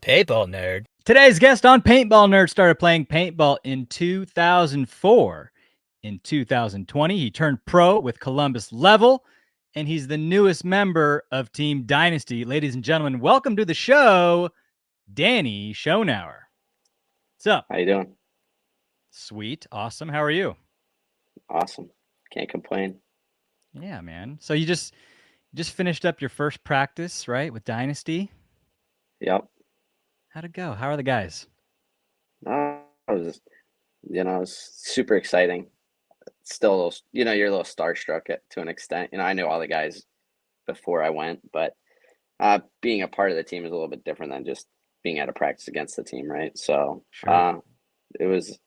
Paintball nerd. Today's guest on Paintball Nerd started playing paintball in 2004. In 2020, he turned pro with Columbus Level, and he's the newest member of Team Dynasty. Ladies and gentlemen, welcome to the show, Dany Schonauer. What's up? How you doing? Sweet. Awesome. How are you? Awesome. Can't complain. Yeah, man. So you just finished up your first practice, right, with Dynasty? Yep. How'd it go? How are the guys? I was, it was super exciting. Still a little, you're a little starstruck to an extent. I knew all the guys before I went, but being a part of the team is a little bit different than just being at a practice against the team, right? So Sure. it was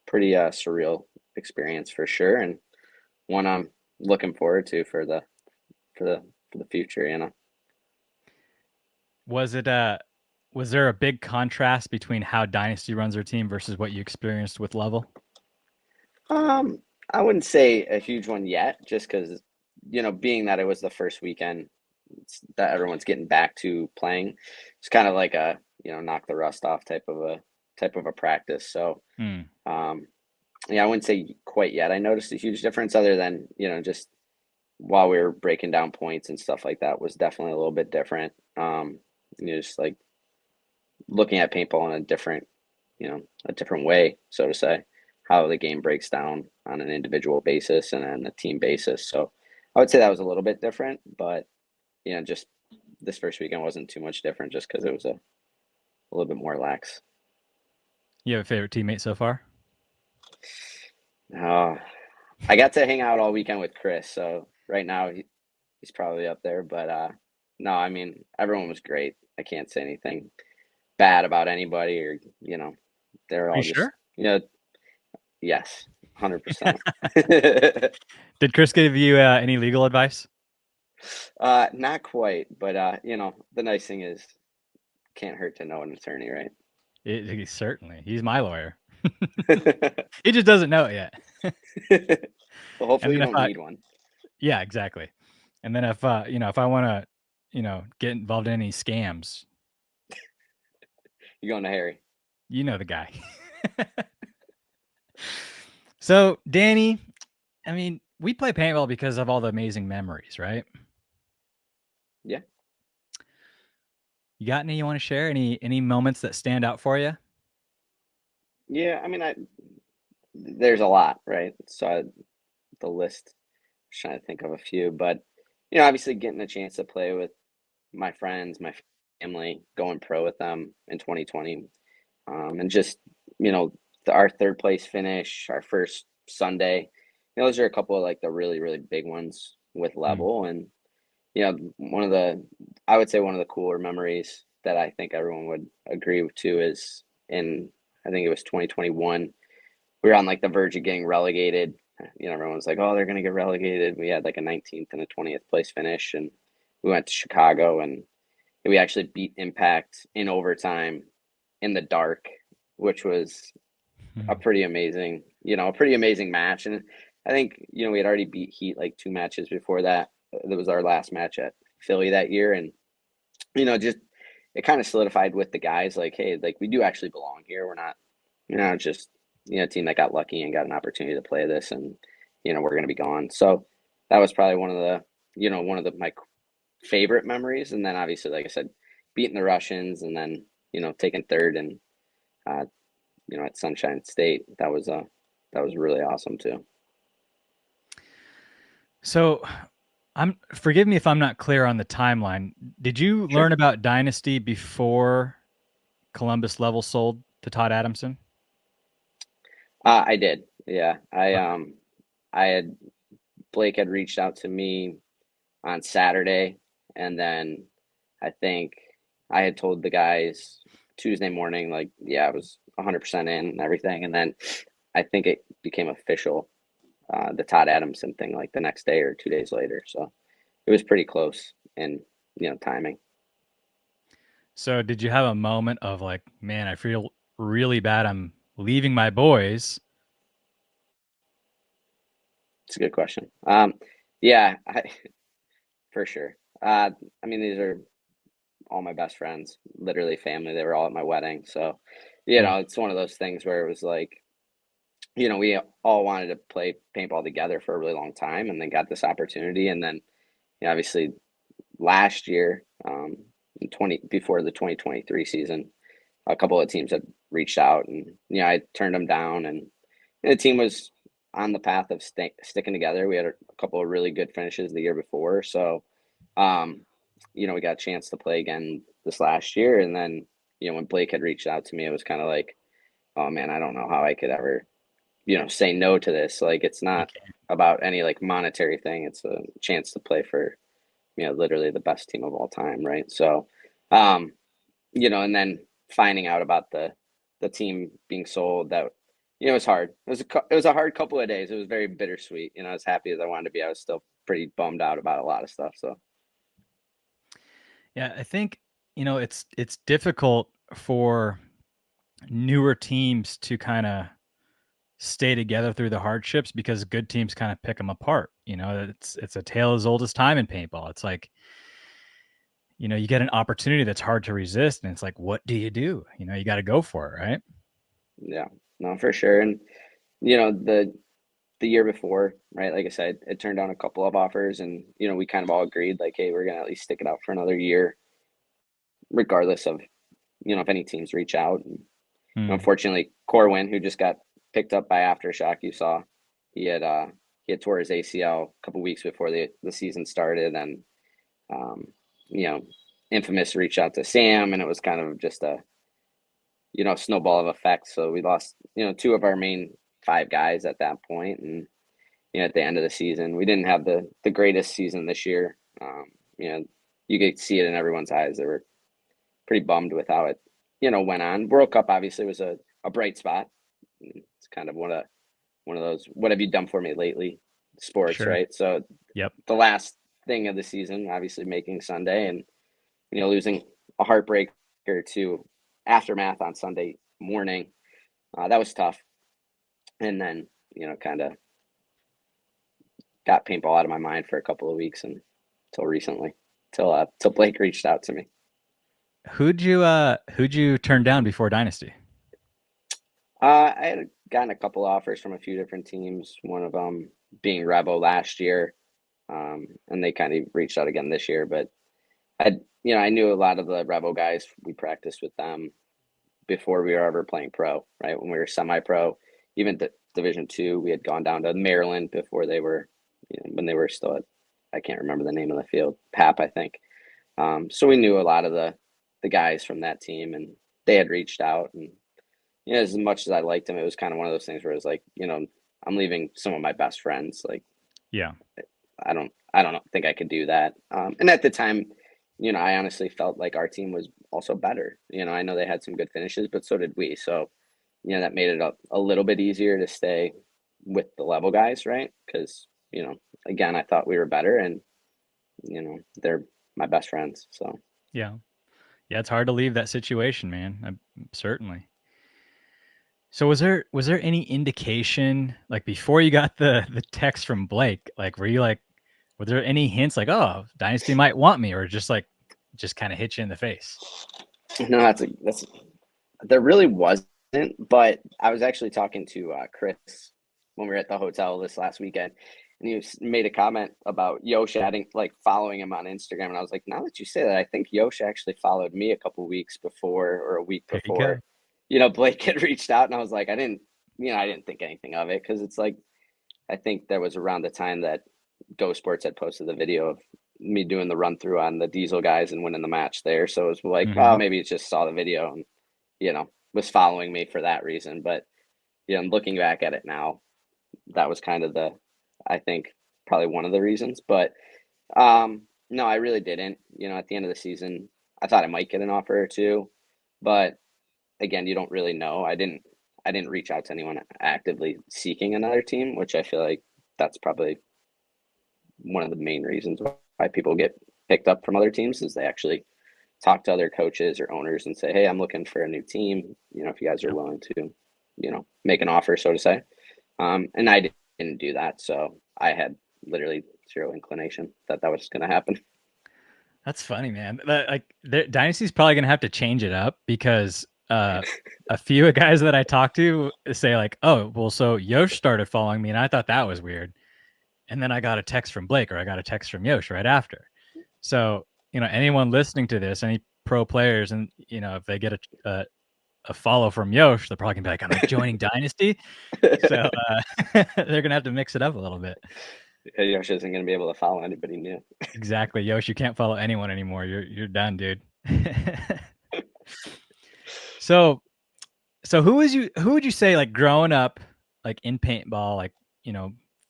pretty surreal experience for sure, and one I'm looking forward to for the future. Was there a big contrast between how Dynasty runs their team versus what you experienced with Level? Um, I wouldn't say a huge one yet, just because, being that it was the first weekend that everyone's getting back to playing, it's kind of like a, knock the rust off type of a practice. So, Hmm. um, yeah, I wouldn't say quite yet. I noticed a huge difference other than, just while we were breaking down points and stuff like that was definitely a little bit different. Just like looking at paintball in a different way, so to say, how the game breaks down on an individual basis and then a team basis. So I would say that was a little bit different, but just this first weekend wasn't too much different just because it was a little bit more lax. You have a favorite teammate so far? Uh, I got to hang out all weekend with Chris, so right now he's probably up there. But no, I mean everyone was great. I can't say anything bad about anybody, or they're Are you all just sure? yes, 100%. Did Chris give you any legal advice? Not quite, but the nice thing is can't hurt to know an attorney, right? Certainly. He's my lawyer. He just doesn't know it yet. Well, And hopefully then you if don't I, need one. yeah, exactly. And then if I want to, get involved in any scams, You're going to Harry. you know the guy. So, Dany, I mean, we play paintball because of all the amazing memories, right? Yeah. You got any you want to share? Any moments that stand out for you? Yeah, I mean, there's a lot, right? So the list, just trying to think of a few, but obviously getting a chance to play with my friends, my family, going pro with them in 2020, and just our third place finish, our first Sunday. Those are a couple of like the really really big ones with Hmm. Level, and I would say one of the cooler memories that I think everyone would agree to is in, I think it was 2021. We were on like the verge of getting relegated. Everyone was like, "Oh, they're gonna get relegated." We had like a 19th and a 20th place finish, and we went to Chicago, and we actually beat Impact in overtime in the dark, which was a Hmm. pretty amazing match. And I think we had already beat Heat like two matches before that. That was our last match at Philly that year, and just it kind of solidified with the guys like, hey, like we do actually belong here. We're not just a team that got lucky and got an opportunity to play this, and we're going to be gone. So that was probably one of my favorite memories. And then obviously, like I said, beating the Russians and then taking third and uh, at Sunshine State. That was really awesome too. So, forgive me if I'm not clear on the timeline. Did you Sure. learn about Dynasty before Columbus Level sold to Todd Adamson? I did. Yeah. Okay. I had Blake had reached out to me on Saturday, and then I think I had told the guys Tuesday morning, like, yeah, I was 100% in and everything. And then I think it became official, the Todd Adamson thing, like the next day or 2 days later. So it was pretty close in, timing. So, did you have a moment of like, man, I feel really bad. I'm leaving my boys. It's a good question. Yeah, for sure. I mean, these are all my best friends, literally family. They were all at my wedding. So, Yeah. it's one of those things where it was like, we all wanted to play paintball together for a really long time and then got this opportunity. And then, obviously last year, before the 2023 season, a couple of teams had reached out and, I turned them down, and the team was on the path of sticking together. We had a couple of really good finishes the year before. So, um, we got a chance to play again this last year. And then, when Blake had reached out to me, it was kind of like, oh man, I don't know how I could ever, say no to this. Like, it's You not can't. about any like monetary thing. It's a chance to play for, literally the best team of all time. Right. So, um, and then finding out about the team being sold, that, it was hard. It was a hard couple of days. It was very bittersweet. As happy as I wanted to be, I was still pretty bummed out about a lot of stuff. So, Yeah, I think, it's difficult for newer teams to kind of stay together through the hardships because good teams kind of pick them apart. It's a tale as old as time in paintball. It's like, you get an opportunity that's hard to resist, and it's like, what do? You got to go for it, right? yeah, no, for sure. And, the year before, right, like I said, it turned down a couple of offers, and, we kind of all agreed like, hey, we're going to at least stick it out for another year, regardless of, if any teams reach out. And, Hmm. unfortunately, Corwin, who just got picked up by Aftershock, you saw, he had tore his ACL a couple weeks before the season started. And, um, you know, Infamous reached out to Sam, and it was kind of just a, snowball of effect. So we lost, two of our main five guys at that point. And, at the end of the season, we didn't have the greatest season this year. You know, you could see it in everyone's eyes. They were pretty bummed with how it, went on. World Cup obviously was a bright spot. It's kind of one of those, what have you done for me lately sports, Sure. right? So Yep. the last thing of the season, obviously making Sunday, and, losing a heartbreaker to Aftermath on Sunday morning. That was tough. And then, kind of got paintball out of my mind for a couple of weeks, and until recently, till Blake reached out to me. Who'd you turn down before Dynasty? I had gotten a couple offers from a few different teams. One of them being Revo last year, and they kind of reached out again this year. But I knew a lot of the Revo guys. We practiced with them before we were ever playing pro. Right, when we were semi-pro, even Division II, we had gone down to Maryland before they were, when they were still at, I can't remember the name of the field, PAP, I think. So we knew a lot of the guys from that team, and they had reached out. And, as much as I liked them, it was kind of one of those things where it was like, I'm leaving some of my best friends. Like, Yeah. I don't think I could do that. And at the time, I honestly felt like our team was also better. I know they had some good finishes, but so did we. So, that made it a little bit easier to stay with the level guys, right? Because, again, I thought we were better, and, they're my best friends. So, Yeah. Yeah, it's hard to leave that situation, man. Certainly. So was there any indication, like, before you got the text from Blake, like, were you like, were there any hints like, oh, Dynasty might want me, or just kind of hit you in the face? no, that's there really wasn't, but I was actually talking to Chris when we were at the hotel this last weekend, and he made a comment about Yosh adding, like, following him on Instagram, and I was like, now that you say that, I think Yosh actually followed me a couple weeks before, or a week There you before, go. Blake had reached out, and I was like, I didn't think anything of it, because it's like, I think that was around the time that Go Sports had posted the video of me doing the run through on the Diesel guys and winning the match there, so it was like, Hmm. well, maybe it just saw the video and, was following me for that reason. But, looking back at it now, that was kind of I think, probably one of the reasons. But, no, I really didn't. At the end of the season, I thought I might get an offer or two, but again, you don't really know. I didn't reach out to anyone actively seeking another team, which I feel like that's probably one of the main reasons why people get picked up from other teams, is they actually talk to other coaches or owners and say, hey, I'm looking for a new team. If you guys are Yeah. willing to, make an offer, so to say. And I didn't do that. So I had literally zero inclination that that was going to happen. That's funny, man. Dynasty's probably gonna have to change it up because a few guys that I talked to say like, "Oh, well, so Yosh started following me, and I thought that was weird." And then I got a text from Blake, or I got a text from Yosh right after. So anyone listening to this, any pro players, and if they get a follow from Yosh, they're probably gonna be like, "I'm joining Dynasty." So they're gonna have to mix it up a little bit. Yosh isn't going to be able to follow anybody new. Exactly, Yosh. You can't follow anyone anymore. You're done, dude. So who would you say, like, growing up, like in paintball, like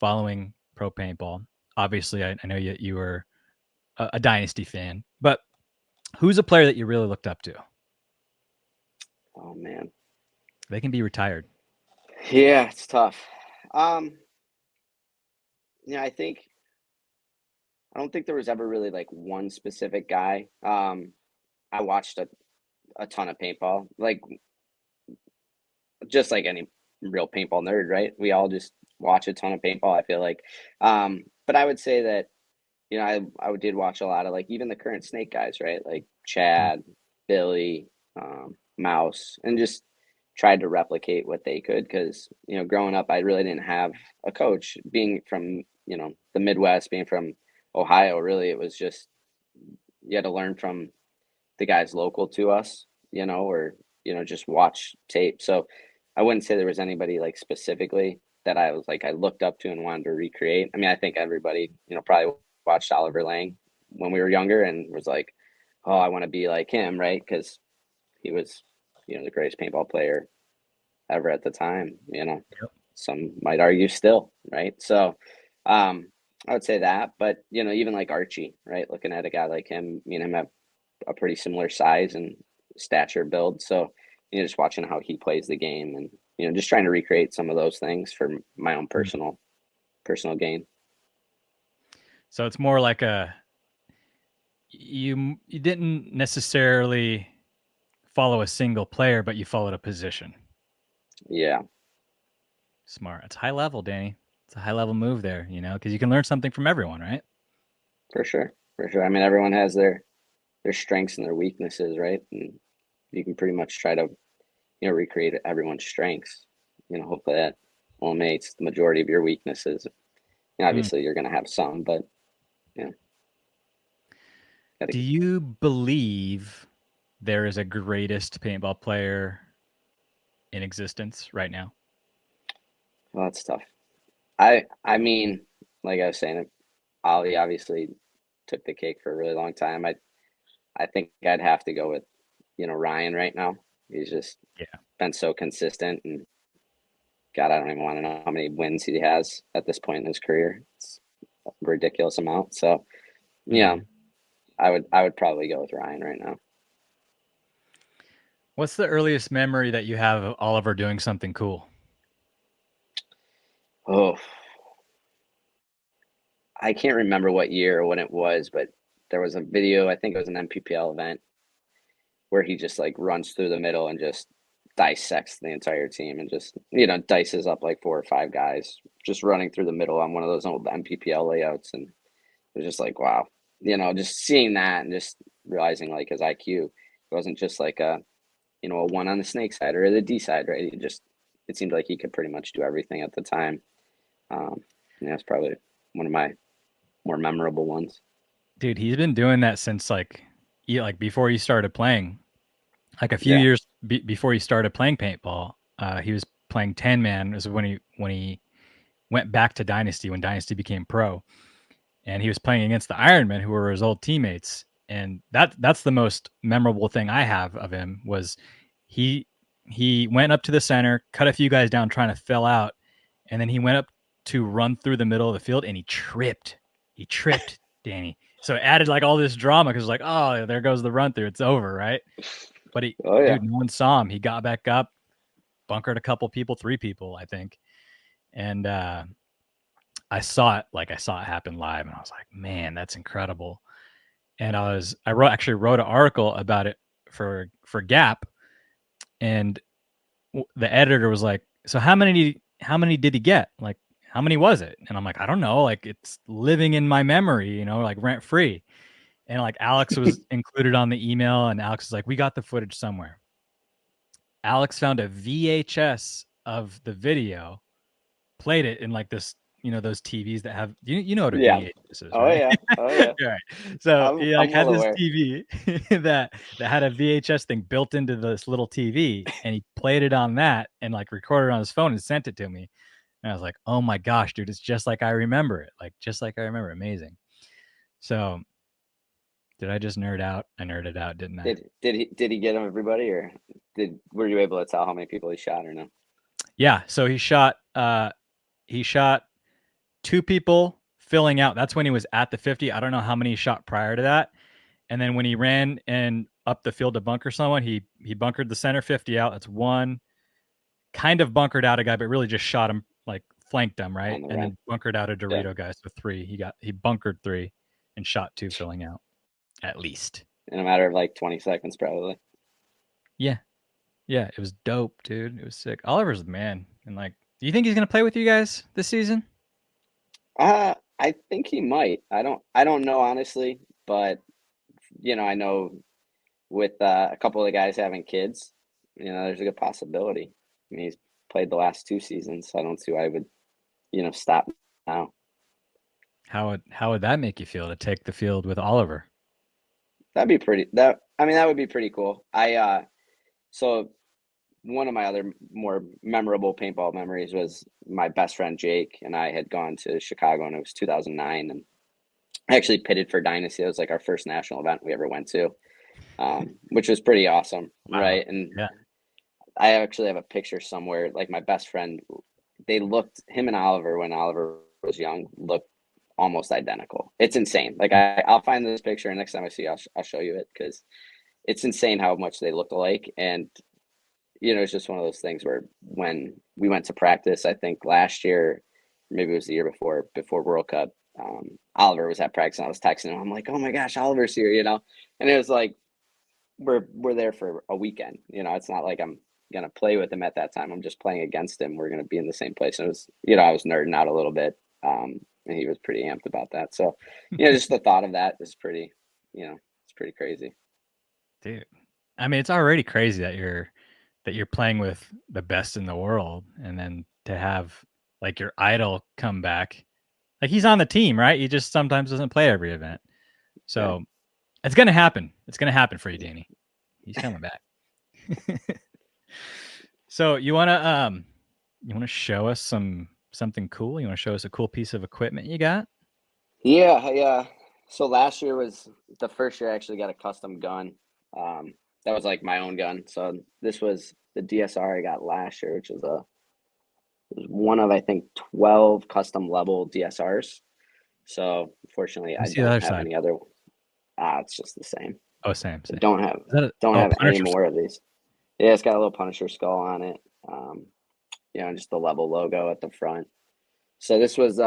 following pro paintball? Obviously, I know you were a Dynasty fan, but who's a player that you really looked up to? Oh man, They can be retired. yeah, it's tough. I don't think there was ever really like one specific guy. I watched a ton of paintball, like just like any real paintball nerd, right? We all just watch a ton of paintball, I feel like. But I would say that, I did watch a lot of like even the current Snake guys, right? Like Mm. Chad, Billy, Mouse, and just tried to replicate what they could because, growing up, I really didn't have a coach. Being from, the Midwest, being from Ohio, really, it was just you had to learn from the guys local to us, or just watch tape. So I wouldn't say there was anybody like specifically that I was like I looked up to and wanted to recreate. I mean, I think everybody, probably watched Oliver Lang when we were younger and was like, "Oh, I want to be like him," right? Because he was, the greatest paintball player ever at the time. Yep. Some might argue still, right? So, I would say that, but even like Archie, right? Looking at a guy like him, me and him have a pretty similar size and stature build. So, just watching how he plays the game and, just trying to recreate some of those things for my own Mm. personal gain. So it's more like you didn't necessarily follow a single player, but you followed a position. Yeah, Smart. It's high level, Danny. It's a high level move there, because you can learn something from everyone, right? for sure. For sure. I mean, everyone has their strengths and their weaknesses, right? And you can pretty much try to, recreate everyone's strengths. Hopefully that eliminates the majority of your weaknesses. Mm. Obviously you're going to have some, but yeah, gotta Do you believe there is a greatest paintball player in existence right now? well, that's tough. I mean, like I was saying, Ollie obviously took the cake for a really long time. I think I'd have to go with, Ryan right now. He's just Yeah. been so consistent and God, I don't even want to know how many wins he has at this point in his career. It's a ridiculous amount. So, yeah, Mhm. I would probably go with Ryan right now. What's the earliest memory that you have of Oliver doing something cool? Oh, I can't remember what year or when it was, but there was a video, I think it was an MPPL event where he just like runs through the middle and just dissects the entire team and just, dices up like 4 or 5 guys just running through the middle on one of those old MPPL layouts. And it was just like, wow, just seeing that and just realizing like his IQ, it wasn't just like a one on the snake side or the D side, right? It seemed like he could pretty much do everything at the time. And that's probably one of my more memorable ones. Dude, he's been doing that since like before he started playing. Like a few Yeah. years before he started playing paintball, he was playing 10 man. Is when he went back to Dynasty when Dynasty became pro, and he was playing against the Ironmen who were his old teammates. And that's the most memorable thing I have of him was he he went up to the center, cut a few guys down trying to fill out, and then he went up to run through the middle of the field and he tripped. He tripped, Danny. So it added like all this drama because like, oh, there goes the run through. It's over, right? But Oh yeah. dude, no one saw him. He got back up, bunkered a couple people, 3 people, I think. And I saw it happen live and I was like, man, that's incredible. And I actually wrote an article about it for Gap, and the editor was like, so how many did he get? Like, how many was it? And I'm like, I don't know. Like, it's living in my memory, like rent free. And like Alex was included on the email, and Alex was like, "We got the footage somewhere." Alex found a VHS of the video, played it in like this, those TVs that have you know what a Yeah. VHS is, Oh right? yeah. Oh yeah. Right. So he like I'm had well this aware. TV that had a VHS thing built into this little TV, and he played it on that and like recorded it on his phone and sent it to me. And I was like, "Oh my gosh, dude, it's just like I remember it. Like just like I remember. Amazing." So did I just nerd out? I nerded out, didn't I? Did he get him everybody, or were you able to tell how many people he shot or no? Yeah. So he shot 2 people filling out. That's when he was at the 50. I don't know how many he shot prior to that. And then when he ran and up the field to bunker someone, he bunkered the center 50 out. That's one. Kind of bunkered out a guy, but really just shot him, like flanked him, right? On the And run. then bunkered out a Yeah. Dorito guy. So 3. He bunkered 3 and shot 2 filling out. At least. In a matter of like 20 seconds, probably. Yeah. Yeah. It was dope, dude. It was sick. Oliver's the man. And like, do you think he's gonna play with you guys this season? I think he might. I don't know honestly, but I know with a couple of the guys having kids, there's a good possibility. I mean, he's played the last 2 seasons, so I don't see why I would, stop now. How would that make you feel to take the field with Oliver? That'd be pretty. That would be pretty cool. So one of my other more memorable paintball memories was my best friend Jake and I had gone to Chicago, and it was 2009, and actually pitted for Dynasty. It was like our first national event we ever went to, which was pretty awesome, Wow. right? And Yeah. I actually have a picture somewhere. Like my best friend, him and Oliver, when Oliver was young, looked almost identical. It's insane. Like I'll find this picture, and next time I see you, I'll show you it, because it's insane how much they look alike. And it's just one of those things where when we went to practice, I think last year, maybe it was the year before World Cup, Oliver was at practice, and I was texting him. I'm like, "Oh my gosh, Oliver's here," and it was like we're there for a weekend. It's not like I'm gonna play with him at that time. I'm just playing against him. We're gonna be in the same place. And it was, I was nerding out a little bit, and he was pretty amped about that. So, just the thought of that is pretty, it's pretty crazy. Dude. I mean, it's already crazy that you're playing with the best in the world, and then to have like your idol come back. Like he's on the team, right? He just sometimes doesn't play every event. Yeah. So it's gonna happen. It's gonna happen for you, Danny. He's coming back. So you wanna show us something cool? You wanna show us a cool piece of equipment you got? Yeah, yeah. So last year was the first year I actually got a custom gun. That was like my own gun. So this was the DSR I got last year, which is it was one of, I think, 12 custom level DSRs. So fortunately, Let me I see the don't other have side. any other. It's just the same. Oh, same, I same. don't have Is that don't have any Punisher more of these. Yeah, it's got a little Punisher skull on it. And just the level logo at the front. So this was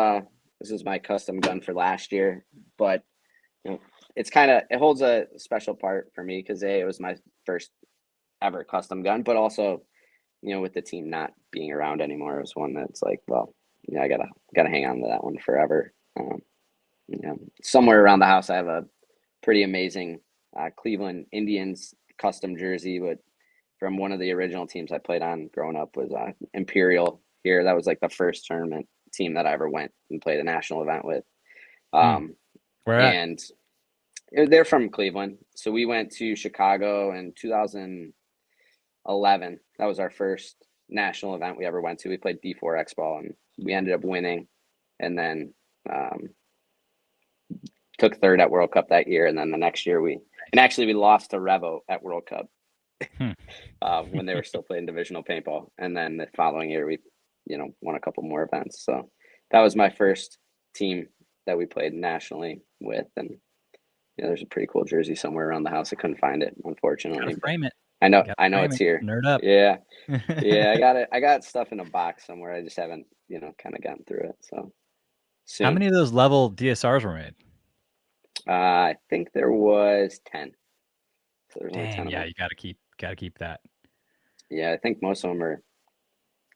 my custom gun for last year, but it holds a special part for me because it was my first ever custom gun, but also with the team not being around anymore, it was one that's like, well, I gotta hang on to that one forever. Somewhere around the house, I have a pretty amazing Cleveland Indians custom jersey, but from one of the original teams I played on growing up was Imperial here. That was like the first tournament team that I ever went and played a national event with. Where at? And they're from Cleveland. So we went to Chicago in 2011. That was our first national event we ever went to. We played D4X ball, and we ended up winning, and then took third at World Cup that year. And then the next year we lost to Revo at World Cup when they were still playing divisional paintball. And then the following year we, won a couple more events. So that was my first team that we played nationally with. And there's a pretty cool jersey somewhere around the house. I couldn't find it, unfortunately. Gotta But frame it. Gotta I know frame it's it. here. Nerd up. Yeah. Yeah, I got it. I got stuff in a box somewhere. I just haven't, kind of gotten through it. So How soon. many of those level DSRs were made? I think there was 10. So there's only 10 Dang, of yeah, them. you gotta keep that. Yeah, I think most of them are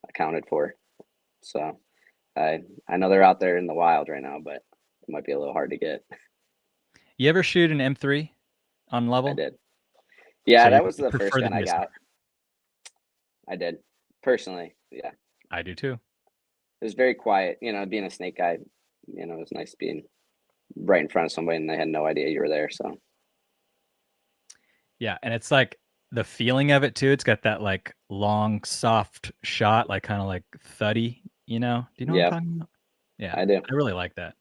accounted for. So I know they're out there in the wild right now, but it might be a little hard to get. You ever shoot an M3 on I level? did. So Yeah, you that was the prefer first the gun I DSR? got. I did. Personally, yeah. I do too. It was very quiet. Being a snake guy, it was nice being right in front of somebody and they had no idea you were there. So, Yeah, and it's like the feeling of it too. It's got that like long, soft shot, like kind of like thuddy. You know? Do you know what I'm yeah, talking about? Yeah, I do. I really like that.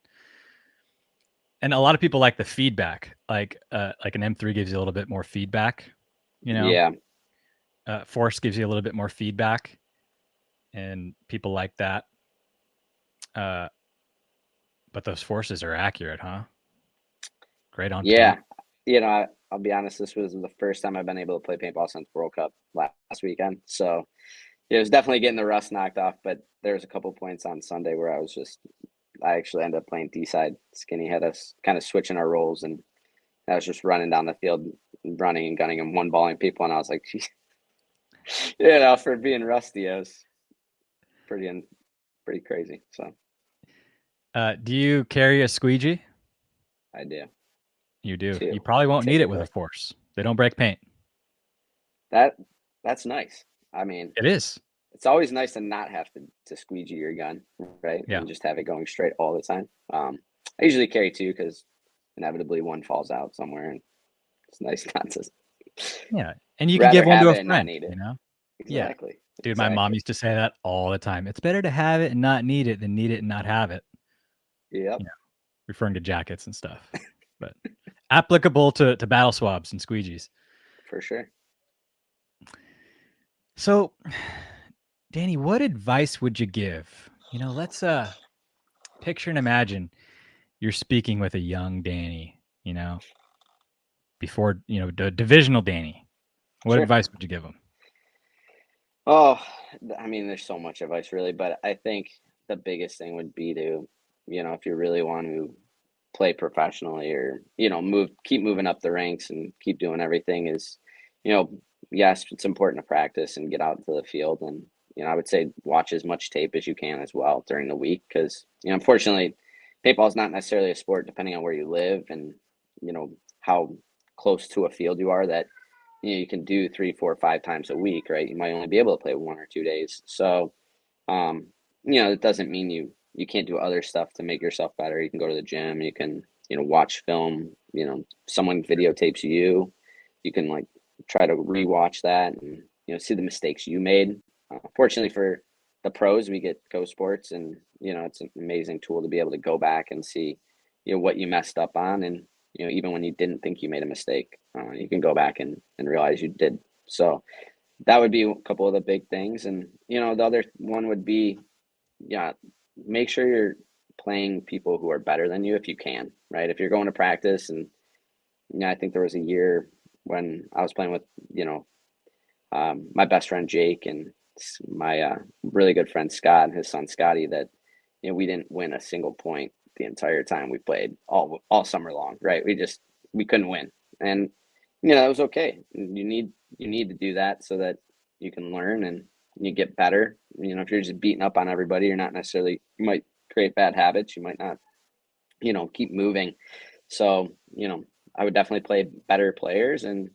And a lot of people like the feedback. Like an M3 gives you a little bit more feedback. You know, Yeah. Force gives you a little bit more feedback, and people like that. Uh, but those forces are accurate, huh? Great on paint. Yeah. I'll be honest, this was the first time I've been able to play paintball since World Cup last weekend. So it was definitely getting the rust knocked off, but there was a couple points on Sunday where I actually ended up playing D side. Skinny had us kind of switching our roles, and I was just running down the field, running and gunning and one balling people. And I was like, geez, for being rusty, I was pretty, pretty crazy. So Do you carry a squeegee? I do You do. You too, probably won't need it with a typically. force. They don't break paint. That that's nice. I mean, It is. it's always nice to not have to squeegee your gun, right? Yeah. And just have it going straight all the time. I usually carry two because inevitably one falls out somewhere, and it's nice not to Yeah. And you can rather give one have to a it and not friend, need it. you know? Yeah. Exactly. Dude, my mom Exactly. used to say that all the time. It's better to have it and not need it than need it and not have it. Yep, You know, referring to jackets and stuff. But applicable to battle swabs and squeegees. for sure. So, Danny, what advice would you give? Let's picture and imagine you're speaking with a young Danny, before, divisional Danny. What Sure. advice would you give him? Oh, I mean, there's so much advice really, but I think the biggest thing would be to, if you really want to play professionally or, keep moving up the ranks and keep doing everything is, you know, yes, it's important to practice and get out to the field. And, I would say watch as much tape as you can as well during the week because, unfortunately, paintball is not necessarily a sport depending on where you live and, how close to a field you are that you can do 3, 4, 5 times a week, right? You might only be able to play 1 or 2 days. So, um, it doesn't mean you can't do other stuff to make yourself better. You can go to the gym. You can, watch film. Someone videotapes you. You can like try to rewatch that and see the mistakes you made. Fortunately for the pros, we get Go Sports, and it's an amazing tool to be able to go back and see what you messed up on, and even when you didn't think you made a mistake, you can go back and realize you did. So that would be a couple of the big things, and the other one would be, yeah, make sure you're playing people who are better than you if you can, right? If you're going to practice, and I think there was a year when I was playing with my best friend Jake and my really good friend Scott and his son Scotty, that we didn't win a single point the entire time we played all summer long, right? We couldn't win, and that was okay. You need to do that so that you can learn and you get better. If you're just beating up on everybody, you're not necessarily, you might create bad habits. You might not, keep moving. So, I would definitely play better players. And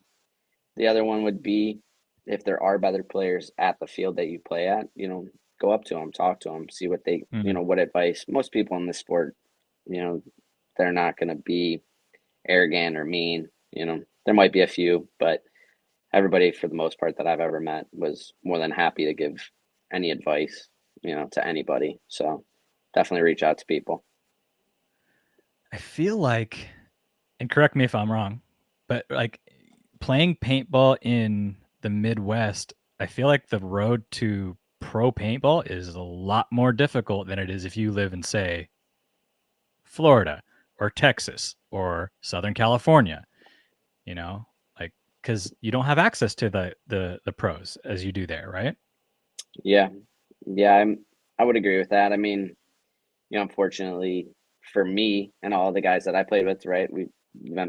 the other one would be, if there are better players at the field that you play at, go up to them, talk to them, see what they, Mhm. what advice. Most people in this sport, they're not going to be arrogant or mean. There might be a few, but everybody for the most part that I've ever met was more than happy to give any advice, to anybody. So definitely reach out to people. I feel like, and correct me if I'm wrong, but like playing paintball in the Midwest, I feel like the road to pro paintball is a lot more difficult than it is if you live in, say, Florida or Texas or Southern California, you know, like because you don't have access to the pros as you do there, right? Yeah. Yeah. I would agree with that. I mean, unfortunately for me and all the guys that I played with, right, we were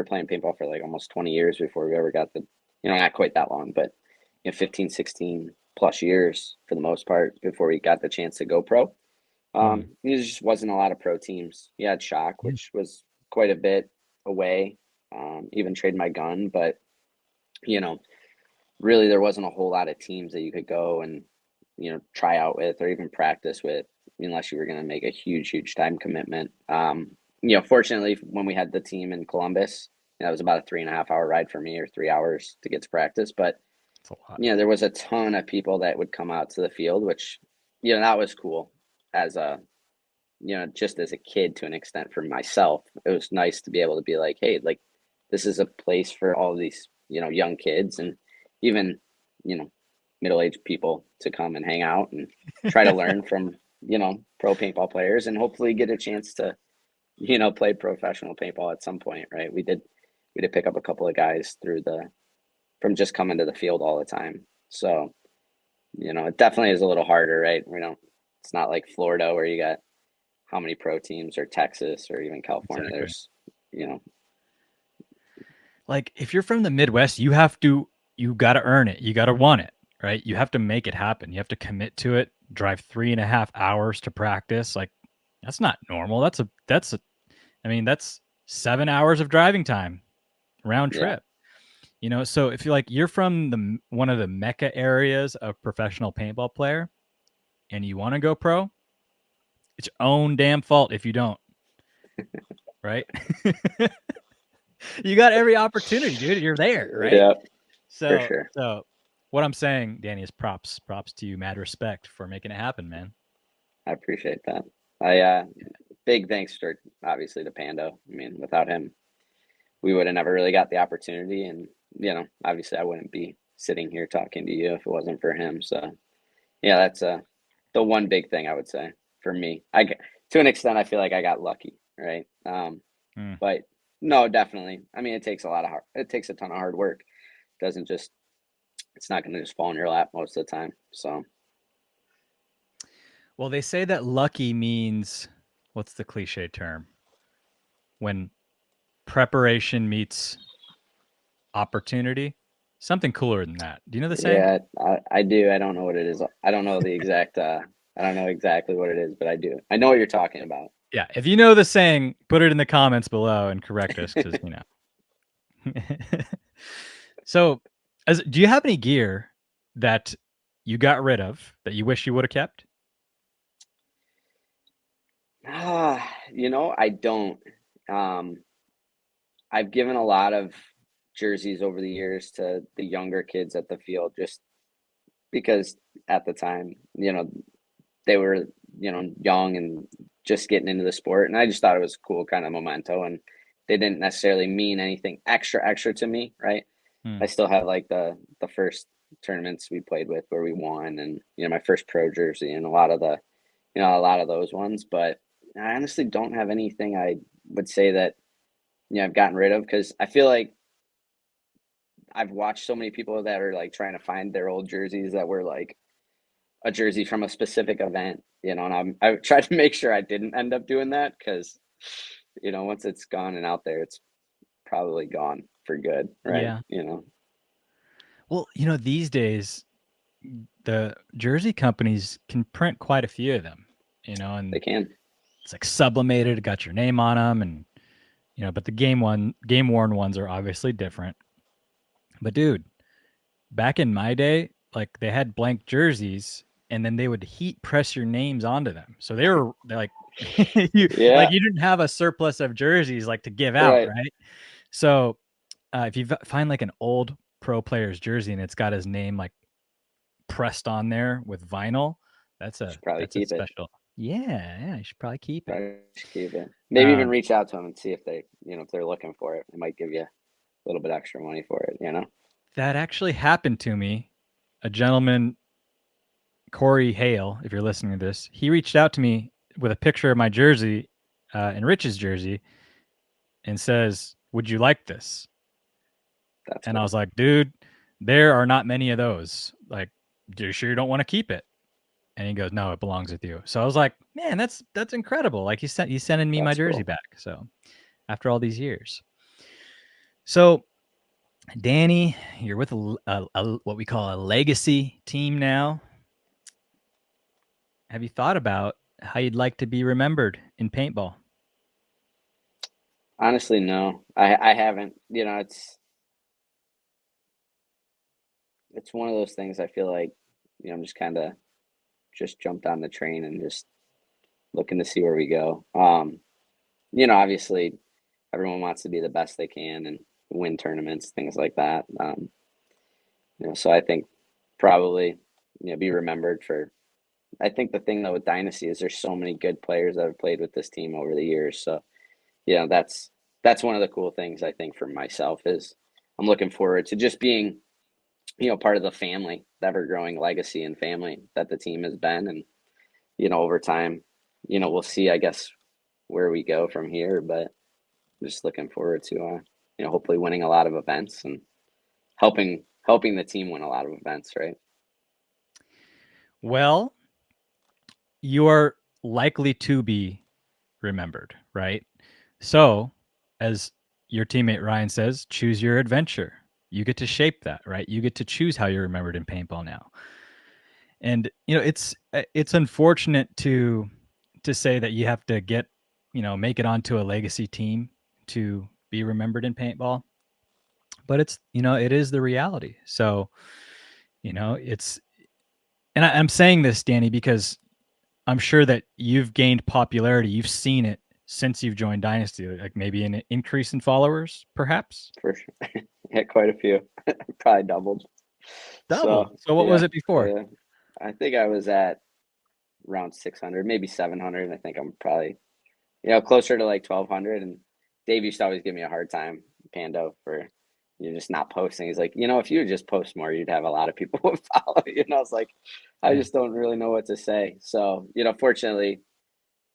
playing paintball for like almost 20 years before we ever got not quite that long, but 15, 16 plus years for the most part before we got the chance to go pro. Mm. There just wasn't a lot of pro teams. You had Shock, Yeah. which was quite a bit. away, even trade my gun. But, you know, really there wasn't a whole lot of teams that you could go and, try out with or even practice with unless you were going to make a huge time commitment. Fortunately, when we had the team in Columbus, that was about a 3.5 hour ride for me, or 3 hours to get to practice. But, It's a lot. there was a ton of people that would come out to the field, which, that was cool as a, just as a kid to an extent for myself. It was nice to be able to be like, hey, like, this is a place for all these, young kids and even, middle-aged people to come and hang out and try to learn from, pro paintball players and hopefully get a chance to, play professional paintball at some point, right? We did pick up a couple of guys from just coming to the field all the time. So, it definitely is a little harder, right? It's not like Florida where you got how many pro teams, or Texas, or even California. Exactly. There's, like if you're from the Midwest, you got to earn it. You got to want it, right? You have to make it happen. You have to commit to it, drive 3.5 hours to practice. Like that's not normal. That's 7 hours of driving time round yeah, trip. So if you're from one of the mecca areas of professional paintball player and you want to go pro, it's your own damn fault if you don't. Right? You got every opportunity, dude. You're there, right? yeah, for So, sure. so what I'm saying, Dany, is props to you. Mad respect for making it happen, man. I appreciate that. Big thanks to, obviously, to Pando. I mean, without him, we would have never really got the opportunity, and obviously, I wouldn't be sitting here talking to you if it wasn't for him. So, yeah, that's the one big thing I would say for me. To an extent, I feel like I got lucky, right? But no, definitely. I mean, it takes it takes a ton of hard work. It doesn't just, it's not going to just fall in your lap most of the time. So, Well, they say that lucky means, what's the cliche term? When preparation meets opportunity. Something cooler than that. Do you know the saying? yeah, I do. I don't know what it is. I don't know the exact, I don't know exactly what it is, but I do. I know what you're talking about. Yeah. If you know the saying, put it in the comments below and correct us because, So, do you have any gear that you got rid of that you wish you would have kept? I don't. Um, I've given a lot of jerseys over the years to the younger kids at the field just because at the time, they were, young and just getting into the sport. And I just thought it was cool kind of memento. And they didn't necessarily mean anything extra to me, right? I still have like the first tournaments we played with where we won, and my first pro jersey, and a lot of those ones. But I honestly don't have anything I would say that I've gotten rid of, because I feel like I've watched so many people that are like trying to find their old jerseys that were like a jersey from a specific event, and I tried to make sure I didn't end up doing that, because once it's gone and out there, it's probably gone for good, right? Yeah. Well, these days the jersey companies can print quite a few of them, They and can. it's like sublimated, got your name on them, and but the game worn ones are obviously different. But dude, back in my day, like they had blank jerseys and then they would heat press your names onto them. So they're like Yeah, you didn't have a surplus of jerseys like to give out, right. right? So if you find like an old pro player's jersey and it's got his name like pressed on there with vinyl, Should probably that's a keep it. special. Yeah, you should probably keep it. Probably should keep it. Maybe even Um, reach out to them and see if they, if they're looking for it. They might give you a little bit extra money for it. that actually happened to me. A gentleman, Corey Hale, if you're listening to this, he reached out to me with a picture of my jersey and Rich's jersey and says, "Would you like this?" That's And I cool. was like, "Dude, there are not many of those. Like, you sure you don't want to keep it?" And he goes, "No, it belongs with you." So I was like, "Man, that's incredible. Like he's sending me my That's jersey cool. back." So after all these years. So Dany, you're with what we call a legacy team now. Have you thought about how you'd like to be remembered in paintball? Honestly, no, I haven't. You know, it's one of those things I feel like, I'm just kind of just jumped on the train and just looking to see where we go. Obviously everyone wants to be the best they can and win tournaments, things like that. So I think probably, be remembered for. I think the thing though with Dynasty is there's so many good players that have played with this team over the years. So, that's one of the cool things I think for myself is I'm looking forward to just being, part of the family, the ever growing legacy and family that the team has been. And, over time, we'll see, I guess, where we go from here. But just looking forward to, hopefully winning a lot of events and helping the team win a lot of events, right? Well, you are likely to be remembered, right? So, as your teammate Ryan says, choose your adventure. You get to shape that, right? You get to choose how you're remembered in paintball now. And it's unfortunate to say that you have to make it onto a legacy team to be remembered in paintball, but it is the reality. So, it's and I'm saying this, Danny, because I'm sure that you've gained popularity. You've seen it since you've joined Dynasty, like maybe an increase in followers, perhaps? For sure. Yeah, quite a few. Probably doubled. Doubled. So So what was yeah, it before? yeah. I think I was at around 600, maybe 700. And I think I'm probably, closer to like 1200. And Dave used to always give me a hard time, Pando, for just not posting. He's like, if you would just post more, you'd have a lot of people would follow you. And I was like, I Yeah. just don't really know what to say. So, fortunately,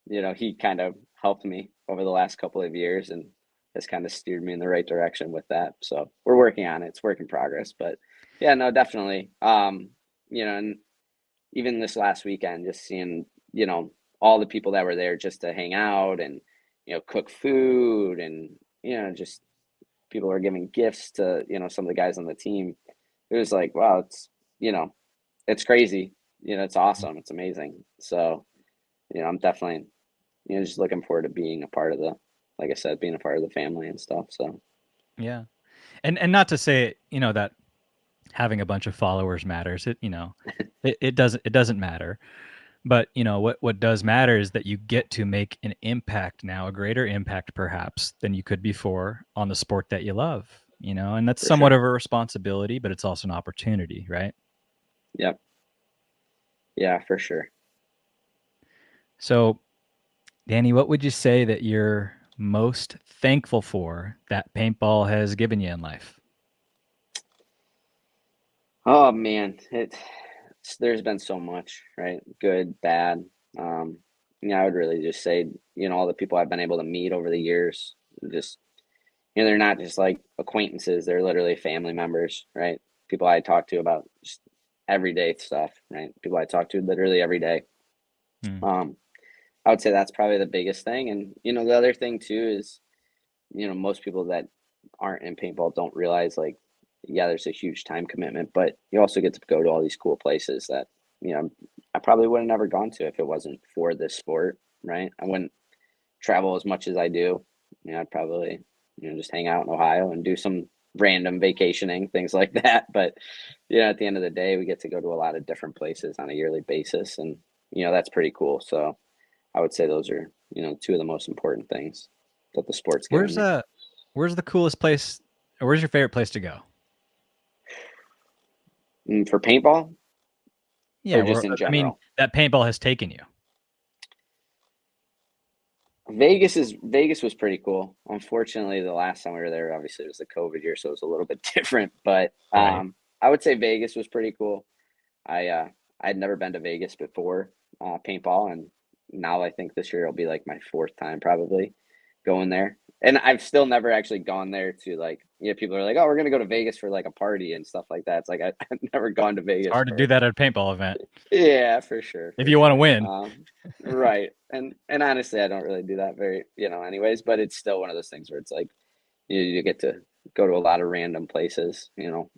he kind of helped me over the last couple of years and has kind of steered me in the right direction with that. So we're working on it. It's work in progress, but yeah, no, definitely. And even this last weekend, just seeing, all the people that were there just to hang out and, cook food and, just people are giving gifts to, some of the guys on the team. It was like, wow, it's crazy. It's awesome. It's amazing. So, I'm definitely, just looking forward to being a part of like I said, being a part of the family and stuff. So Yeah. And not to say, that having a bunch of followers matters. It doesn't matter. But, what does matter is that you get to make an impact now, a greater impact perhaps than you could before on the sport that you love, and that's for somewhat sure. of a responsibility, but it's also an opportunity, right? Yep. Yeah, for sure. So, Danny, what would you say that you're most thankful for that paintball has given you in life? Oh man, there's been so much, right? Good, bad. Um, I would really just say, all the people I've been able to meet over the years, just, they're not just like acquaintances, they're literally family members, right? People I talk to about just everyday stuff, right? People I talk to literally every day. Hmm. Um, I would say that's probably the biggest thing. And, the other thing too is, most people that aren't in paintball don't realize like, yeah, there's a huge time commitment, but you also get to go to all these cool places that, I probably would have never gone to if it wasn't for this sport, right? I wouldn't travel as much as I do. I'd probably, just hang out in Ohio and do some random vacationing, things like that. But, at the end of the day, we get to go to a lot of different places on a yearly basis. And, that's pretty cool. So I would say those are, two of the most important things that the sport's given Where's me. uh where's the coolest place, or where's your favorite place to go? For paintball Yeah, or where just in I mean, general? that paintball has taken you. Vegas was pretty cool. Unfortunately, the last time we were there, obviously it was the COVID year, so it was a little bit different. But Right. I would say Vegas was pretty cool. I'd never been to Vegas before paintball, and now I think this year will be like my fourth time probably going there. And I've still never actually gone there to like, people are like, oh, we're gonna go to Vegas for like a party and stuff like that. It's like I've never gone to It's Vegas hard to do for. that at a paintball event Yeah, for sure, if for you wanna sure. win. Right. And honestly, I don't really do that very, anyways, but it's still one of those things where it's like you get to go to a lot of random places,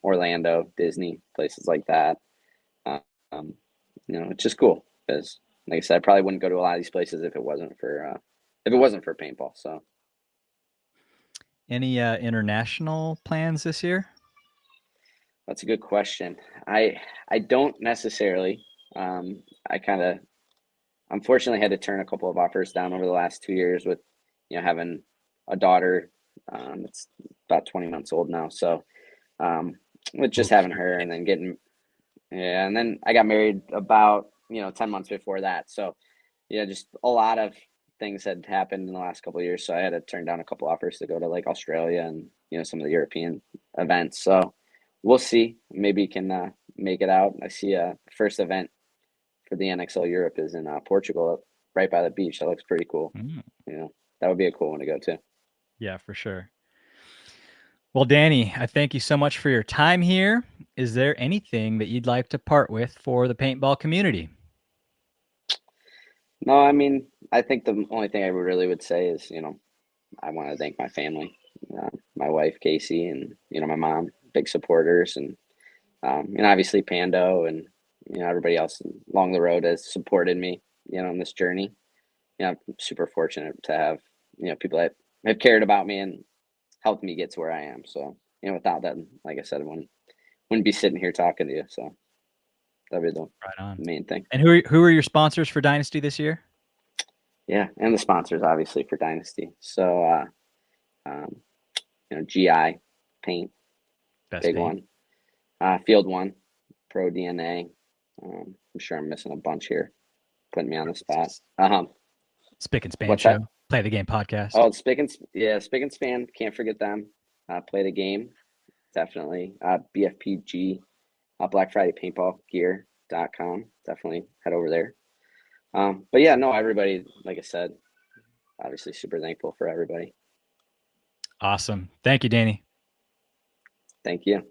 Orlando, Disney, places like that. Uh, Um, it's just cool because, like I said, I probably wouldn't go to a lot of these places if it wasn't for paintball. So Any international plans this year? That's a good question. I don't necessarily. I kind of unfortunately had to turn a couple of offers down over the last 2 years with, having a daughter. It's about 20 months old now. So with just having her and then yeah, and then I got married about, 10 months before that. So yeah, just a lot of things had happened in the last couple of years. So I had to turn down a couple offers to go to like Australia and, some of the European events. So we'll see. Maybe you can make it out. I see first event for the NXL Europe is in Portugal, right by the beach. That looks pretty cool. That would be a cool one to go to. Yeah, for sure. Well, Dany, I thank you so much for your time here. Is there anything that you'd like to part with for the paintball community? No, I mean, I think the only thing I really would say is, I want to thank my family, my wife, Casey, and, my mom, big supporters, and, obviously Pando and, everybody else along the road has supported me, in this journey. I'm super fortunate to have, people that have cared about me and helped me get to where I am. So, without that, like I said, I wouldn't be sitting here talking to you. So that'd be the Right on. main thing. And who are your sponsors for Dynasty this year? Yeah, and the sponsors obviously for Dynasty. So, GI Paint, Best big paint. one. Field One, Pro DNA. I'm sure I'm missing a bunch here, putting me on the spot. Spick and Span What's Show. that? Play the Game podcast. Oh, Spick and Span. Can't forget them. Play the game, definitely. BFPG, Black Friday Paintball Gear.com. Definitely head over there. But yeah, no, everybody, like I said, obviously super thankful for everybody. Awesome. Thank you, Dany. Thank you.